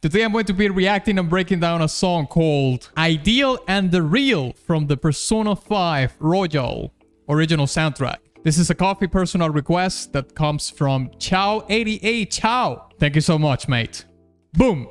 Today I'm going to be reacting and breaking down a song called Ideal and the Real from the Persona 5 Royal original soundtrack. This is a coffee personal request that comes from Chow88 Chow. Thank you so much, mate. Boom!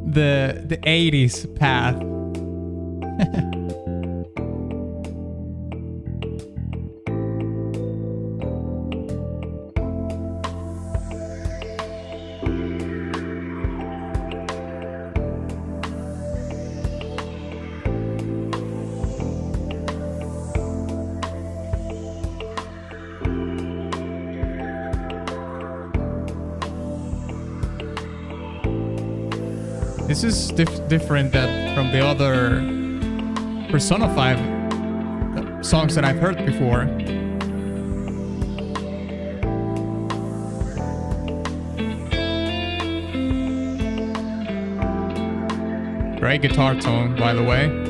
The 80s path. This is different from the other Persona 5 songs that I've heard before. Great guitar tone, by the way.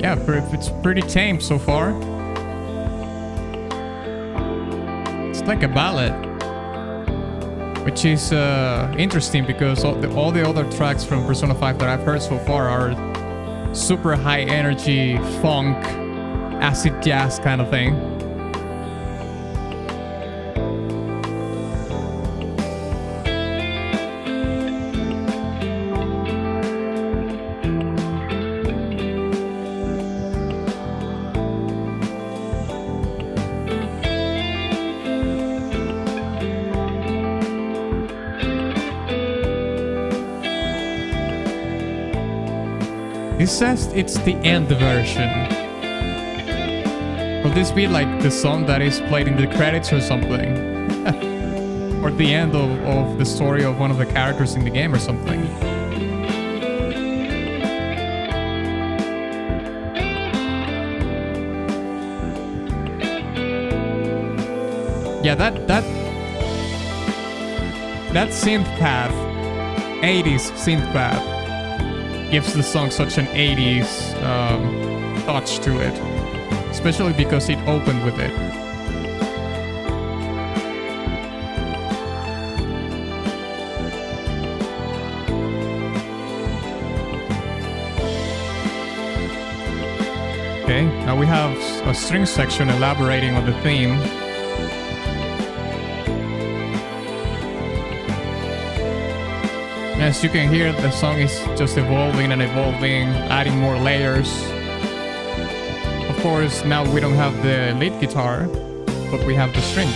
Yeah, it's pretty tame so far. It's like a ballad, which is interesting because all the other tracks from Persona 5 that I've heard so far are super high energy, funk, acid jazz kind of thing. It says it's the end version. Will this be like the song that is played in the credits or something? Or the end of the story of one of the characters in the game or something? Yeah, that synth path, 80s synth path, gives the song such an 80s touch to it, especially because it opened with it. Okay, now we have a string section elaborating on the theme. As you can hear, the song is just evolving and evolving, adding more layers. Of course, now we don't have the lead guitar, but we have the strings.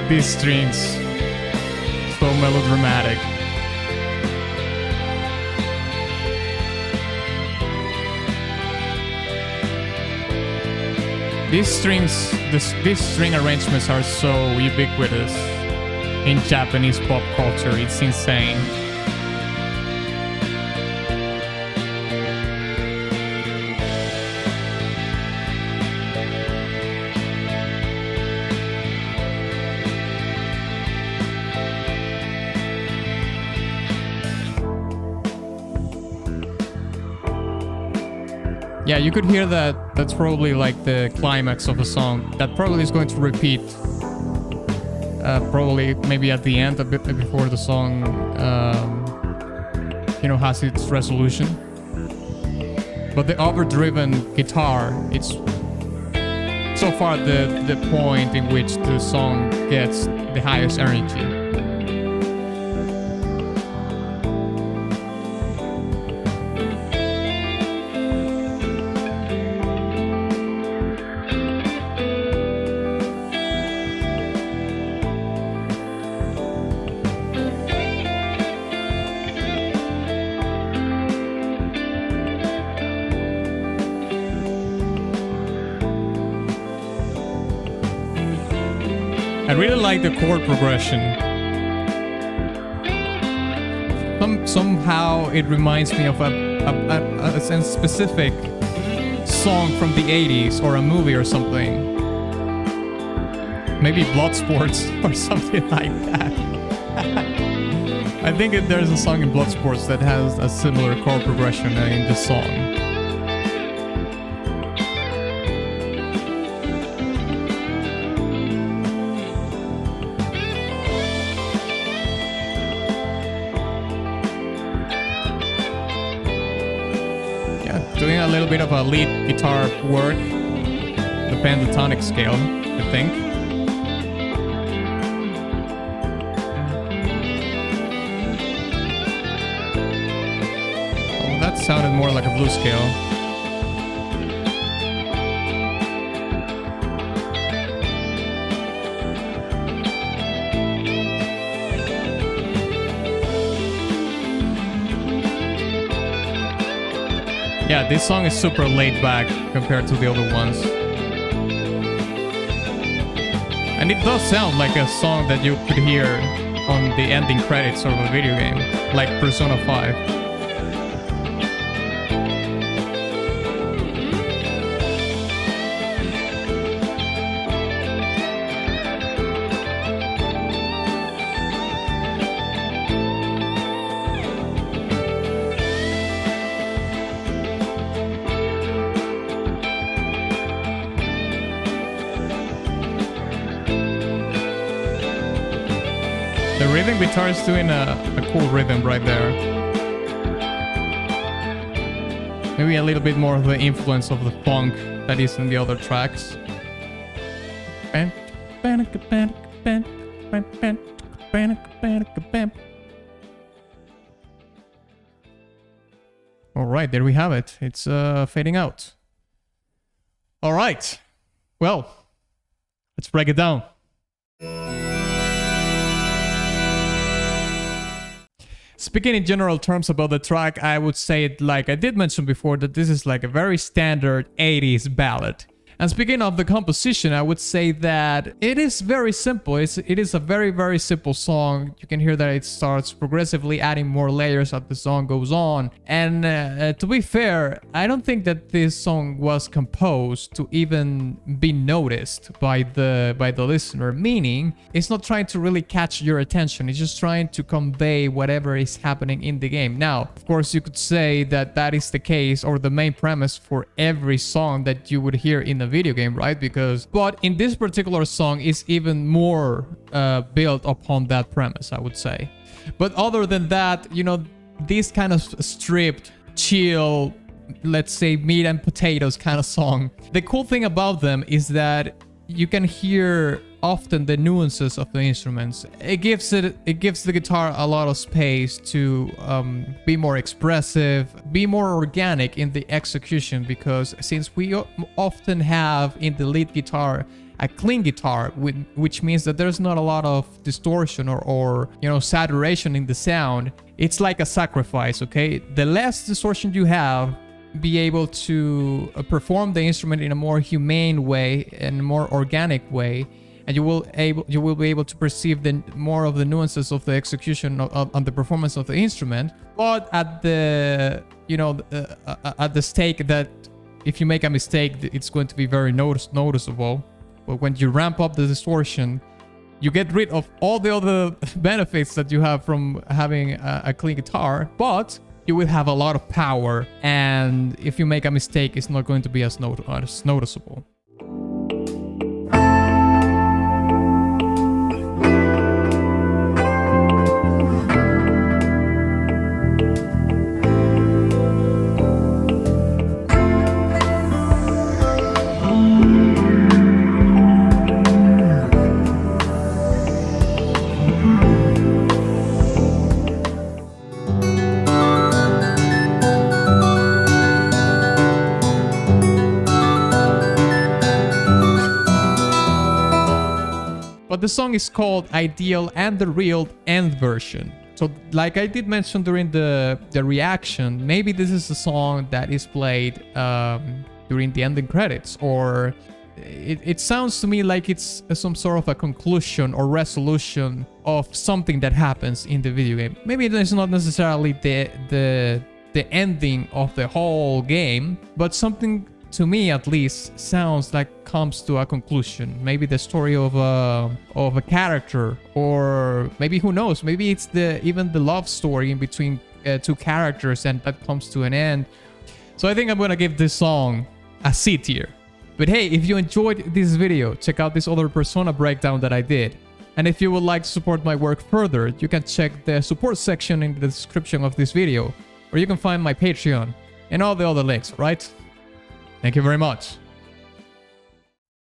These strings, so melodramatic. These string arrangements are so ubiquitous in Japanese pop culture, it's insane. Yeah, you could hear that. That's probably like the climax of a song. That probably is going to repeat. Probably maybe at the end, a bit before the song, has its resolution. But the overdriven guitar, it's so far the point in which the song gets the highest energy. I really like the chord progression. Somehow it reminds me of a specific song from the 80s or a movie or something. Maybe Bloodsports or something like that. I think there's a song in Bloodsports that has a similar chord progression in the song. Doing a little bit of a lead guitar work, the pentatonic scale, I think. Oh, that sounded more like a blues scale. Yeah, this song is super laid back compared to the other ones. And it does sound like a song that you could hear on the ending credits of a video game, like Persona 5. The rhythm guitar is doing a cool rhythm right there. Maybe a little bit more of the influence of the funk that is in the other tracks. Alright, there we have it. It's fading out. Alright. Well, let's break it down. Speaking in general terms about the track, I would say it like I did mention before that this is like a very standard 80s ballad. And speaking of the composition, I would say that it is very simple. It is a very, very simple song. You can hear that it starts progressively adding more layers as the song goes on. And to be fair, I don't think that this song was composed to even be noticed by the listener. Meaning, it's not trying to really catch your attention. It's just trying to convey whatever is happening in the game. Now, of course, you could say that that is the case or the main premise for every song that you would hear in a video game, right? But in this particular song is even more built upon that premise, I would say. But other than that, you know, this kind of stripped, chill, let's say meat and potatoes kind of song, the cool thing about them is that you can hear often the nuances of the instruments. It gives the guitar a lot of space to be more expressive, be more organic in the execution, because since we often have in the lead guitar a clean guitar, which means that there's not a lot of distortion or you know, saturation in the sound. It's like a sacrifice, okay? The less distortion you have, be able to perform the instrument in a more humane way and more organic way, and you will be able to perceive the more of the nuances of the execution on the performance of the instrument. But at the at the stake that if you make a mistake, it's going to be very noticeable. But when you ramp up the distortion, you get rid of all the other benefits that you have from having a clean guitar, but you will have a lot of power, and if you make a mistake, it's not going to be as noticeable. But the song is called Ideal and the Real End version. So like I did mention during the reaction, maybe this is a song that is played during the ending credits, or it sounds to me like it's some sort of a conclusion or resolution of something that happens in the video game. Maybe it's not necessarily the ending of the whole game, but something, to me at least, sounds like comes to a conclusion. Maybe the story of a character, or maybe, who knows, maybe it's even the love story in between two characters, and that comes to an end. So I think I'm gonna give this song a C tier. But hey, if you enjoyed this video, check out this other Persona breakdown that I did. And if you would like to support my work further, you can check the support section in the description of this video, where you can find my Patreon and all the other links, right? Thank you very much.